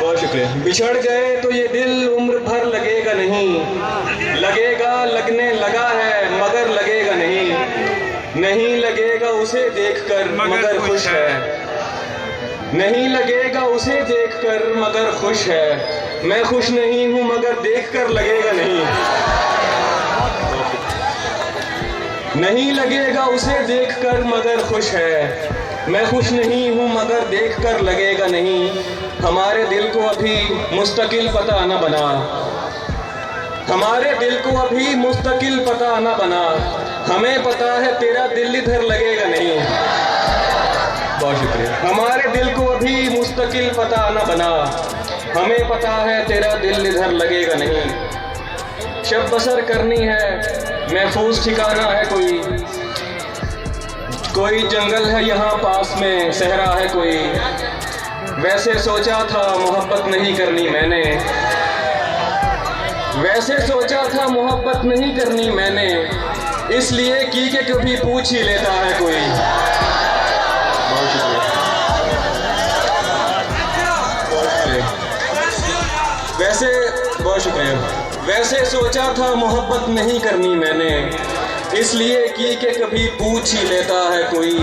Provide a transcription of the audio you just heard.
बहुत शुक्रिया। बिछड़ गए तो ये दिल उम्र भर लगेगा नहीं, लगेगा लगने लगा है मगर लगेगा नहीं। नहीं लगेगा उसे देखकर मगर खुश है, नहीं लगेगा उसे देखकर मगर खुश है। मैं खुश नहीं हूँ मगर देखकर लगेगा नहीं। नहीं लगेगा उसे देखकर मगर खुश है, मैं खुश नहीं हूँ मगर देखकर लगेगा नहीं। हमारे दिल को अभी मुस्तकिल पता न बना, हमारे दिल को अभी मुस्तकिल पता न बना। हमें पता है तेरा दिल इधर लगेगा नहीं। बहुत शुक्रिया। हमारे दिल को अभी मुस्तकिल पता न बना, हमें पता है तेरा दिल इधर लगेगा नहीं। शब बसर करनी है महफूज ठिकाना है कोई जंगल है यहाँ पास में सहरा है कोई। वैसे सोचा था मोहब्बत नहीं करनी मैंने, वैसे सोचा था मोहब्बत नहीं करनी मैंने, इसलिए की के कभी पूछ ही लेता है कोई। बहुत शुक्रिया। वैसे बहुत शुक्रिया। वैसे सोचा था मोहब्बत नहीं करनी मैंने, इसलिए की के कभी पूछ ही लेता है कोई।